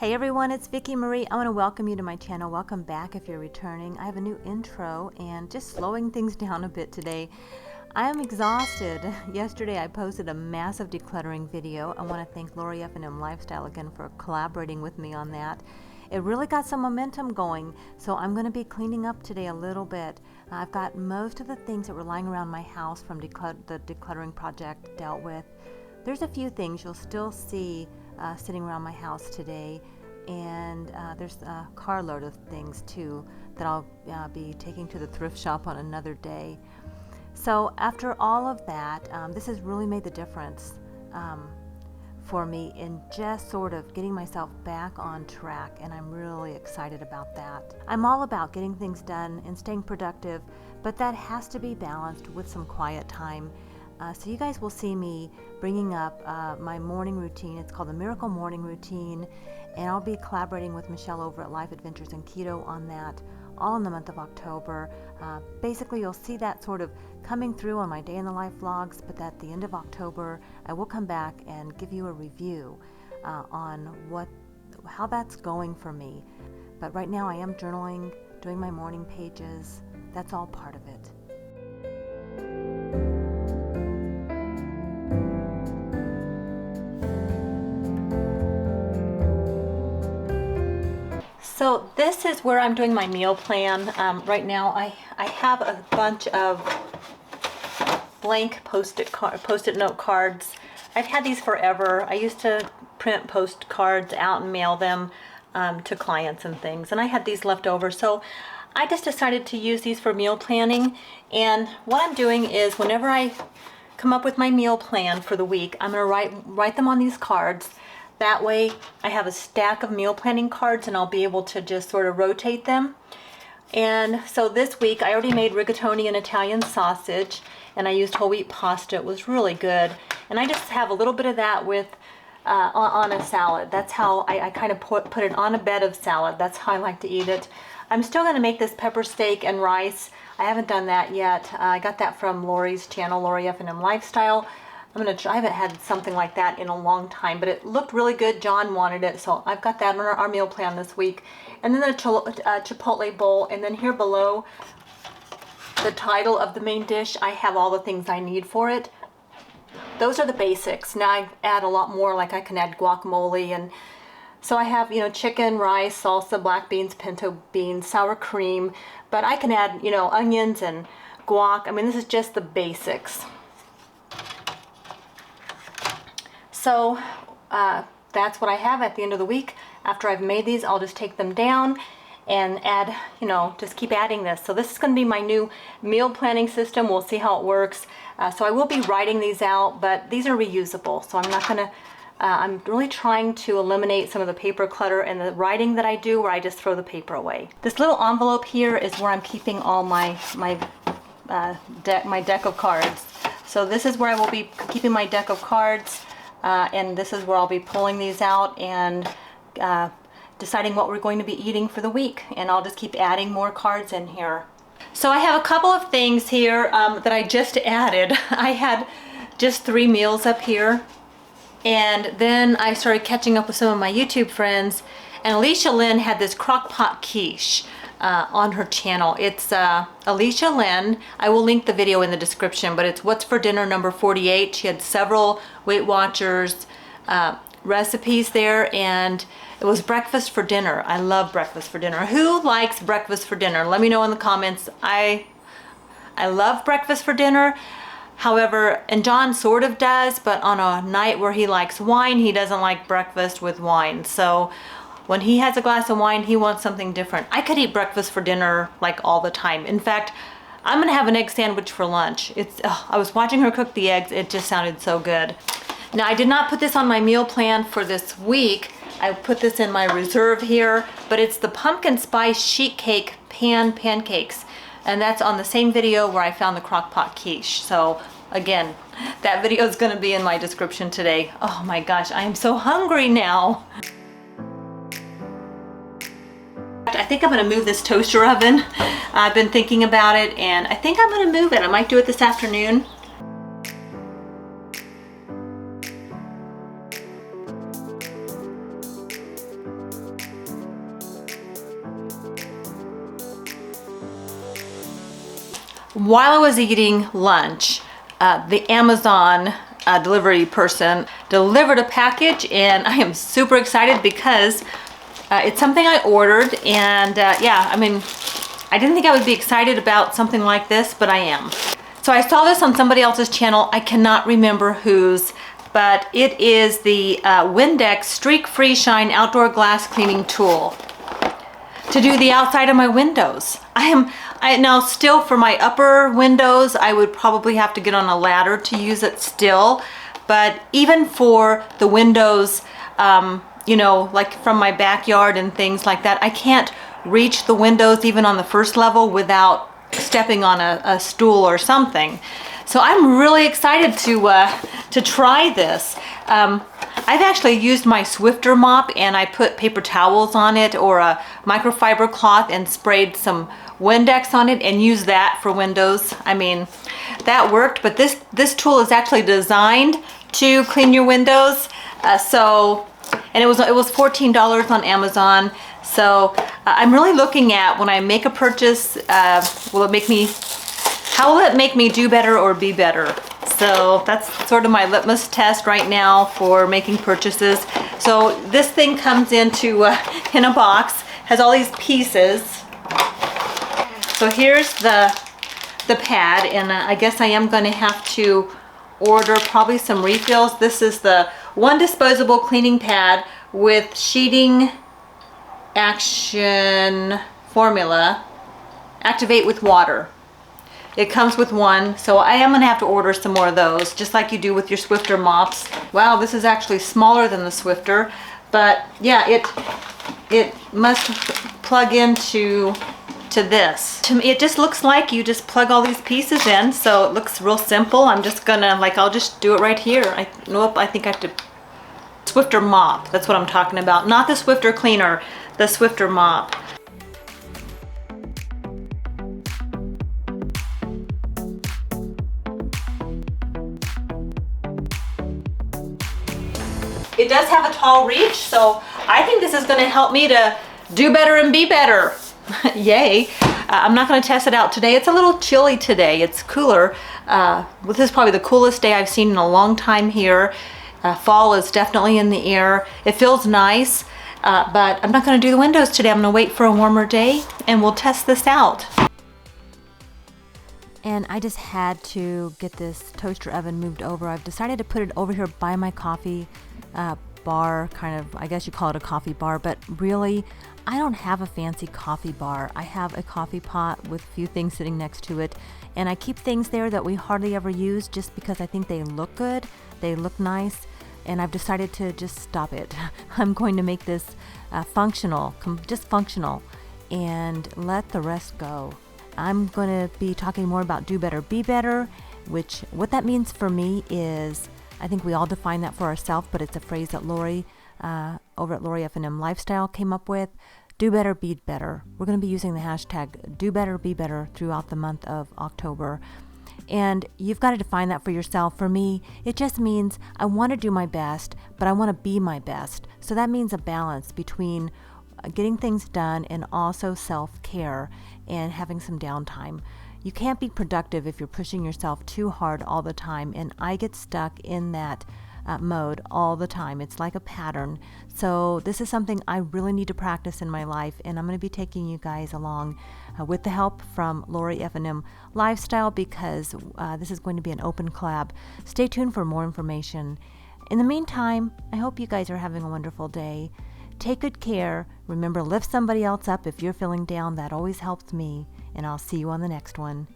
Hey everyone, it's Vicki Marie. I want to welcome you to my channel. Welcome back if you're returning. I have a new intro and just slowing things down a bit today. I am exhausted. Yesterday I posted a massive decluttering video. I want to thank Lori F&M Lifestyle again for collaborating with me on that. It really got some momentum going, so I'm going to be cleaning up today a little bit. I've got most of the things that were lying around my house from the decluttering project dealt with. There's a few things you'll still see sitting around my house today, and there's a carload of things too that I'll be taking to the thrift shop on another day. So after all of that, this has really made the difference for me in just sort of getting myself back on track, and I'm really excited about that. I'm all about getting things done and staying productive, but that has to be balanced with some quiet time. So you guys will see me bringing up my morning routine. It's called the Miracle Morning Routine, and I'll be collaborating with Michelle over at Life Adventures in Keto on that, all in the month of October. Basically, you'll see that sort of coming through on my Day in the Life vlogs, but at the end of October, I will come back and give you a review on how that's going for me. But right now, I am journaling, doing my morning pages. That's all part of it. So this is where I'm doing my meal plan. Right now I have a bunch of blank post-it note cards. I've had these forever. I used to print postcards out and mail them to clients and things, and I had these left over, so I just decided to use these for meal planning. And what I'm doing is whenever I come up with my meal plan for the week, I'm going to write them on these cards. That way I have a stack of meal planning cards and I'll be able to just sort of rotate them. And so this week I already made rigatoni and Italian sausage, and I used whole wheat pasta. It was really good. And I just have a little bit of that with on a salad. That's how I kind of put it on a bed of salad. That's how I like to eat it. I'm still going to make this pepper steak and rice. I haven't done that yet. I got that from Lori's channel, Lori F&M Lifestyle. I'm gonna try. I haven't had something like that in a long time, but it looked really good. John wanted it, so I've got that on our meal plan this week. And then the chipotle bowl, and then here below the title of the main dish, I have all the things I need for it. Those are the basics. Now I add a lot more, like I can add guacamole, and so I have, chicken, rice, salsa, black beans, pinto beans, sour cream, but I can add, onions and guac. I mean, this is just the basics. So that's what I have at the end of the week. After I've made these, I'll just take them down and add, just keep adding this. So this is going to be my new meal planning system. We'll see how it works. So I will be writing these out, but these are reusable. So I'm not going to, I'm really trying to eliminate some of the paper clutter and the writing that I do where I just throw the paper away. This little envelope here is where I'm keeping all my deck of cards. So this is where I will be keeping my deck of cards. And this is where I'll be pulling these out and deciding what we're going to be eating for the week. And I'll just keep adding more cards in here. So I have a couple of things here that I just added. I had just 3 meals up here. And then I started catching up with some of my YouTube friends. And Alicia Lynn had this crock pot quiche on her channel. It's Alicia Lynn. I will link the video in the description, but it's What's for Dinner number 48. She had several Weight Watchers recipes there, and it was breakfast for dinner. I love breakfast for dinner. Who likes breakfast for dinner? Let me know in the comments. I love breakfast for dinner. However, and John sort of does, but on a night where he likes wine, he doesn't like breakfast with wine. So when he has a glass of wine, he wants something different. I could eat breakfast for dinner like all the time. In fact, I'm gonna have an egg sandwich for lunch. I was watching her cook the eggs. It just sounded so good. Now, I did not put this on my meal plan for this week. I put this in my reserve here, but it's the pumpkin spice sheet cake pancakes. And that's on the same video where I found the crock pot quiche. So again, that video is gonna be in my description today. Oh my gosh, I am so hungry now. I think I'm going to move this toaster oven. I've been thinking about it, and I think I'm going to move it. I might do it this afternoon. while I was eating lunch, the Amazon delivery person delivered a package, and I am super excited because it's something I ordered, and yeah, I mean, I didn't think I would be excited about something like this, but I am. So I saw this on somebody else's channel. I cannot remember whose, but it is the Windex Streak-Free Shine Outdoor Glass Cleaning Tool to do the outside of my windows. Now still for my upper windows, I would probably have to get on a ladder to use it still, but even for the windows, you know, like from my backyard and things like that, I can't reach the windows even on the first level without stepping on a stool or something. So I'm really excited to try this. I've actually used my Swiffer mop, and I put paper towels on it or a microfiber cloth and sprayed some Windex on it and used that for windows. I mean, that worked, but this tool is actually designed to clean your windows. And it was $14 on Amazon. So I'm really looking at, when I make a purchase, how will it make me do better or be better? So that's sort of my litmus test right now for making purchases. So this thing comes into in a box, has all these pieces. So here's the pad, and I guess I am going to have to order probably some refills. This is the one disposable cleaning pad with sheeting action formula, activate with water. It comes with one, so I am gonna have to order some more of those, just like you do with your Swiffer mops. Wow, this is actually smaller than the Swiffer, but yeah, it must plug into this. To me, it just looks like you just plug all these pieces in, so it looks real simple. I'm just gonna, I'll just do it right here. I think I have to, Swiffer mop, that's what I'm talking about. Not the Swiffer cleaner, the Swiffer mop. It does have a tall reach, so I think this is going to help me to do better and be better. Yay. I'm not going to test it out today. It's a little chilly today. It's cooler. This is probably the coolest day I've seen in a long time here. Fall is definitely in the air. It feels nice, but I'm not going to do the windows today. I'm going to wait for a warmer day, and we'll test this out. And I just had to get this toaster oven moved over. I've decided to put it over here by my coffee bar, kind of, I guess you call it a coffee bar, but really, I don't have a fancy coffee bar. I have a coffee pot with a few things sitting next to it, and I keep things there that we hardly ever use just because I think they look good, they look nice, and I've decided to just stop it. I'm going to make this functional, just functional, and let the rest go. I'm going to be talking more about do better, be better, which what that means for me is, I think we all define that for ourselves, but it's a phrase that Lori over at Lori F&M Lifestyle came up with. Do better, be better. We're going to be using the hashtag do better, be better throughout the month of October. And you've got to define that for yourself. For me, it just means I want to do my best, but I want to be my best. So that means a balance between getting things done and also self-care and having some downtime. You can't be productive if you're pushing yourself too hard all the time, and I get stuck in that mode all the time. It's like a pattern. So this is something I really need to practice in my life, and I'm going to be taking you guys along with the help from Lori F&M Lifestyle, because this is going to be an open collab. Stay tuned for more information. In the meantime, I hope you guys are having a wonderful day. Take good care. Remember, lift somebody else up if you're feeling down. That always helps me. And I'll see you on the next one.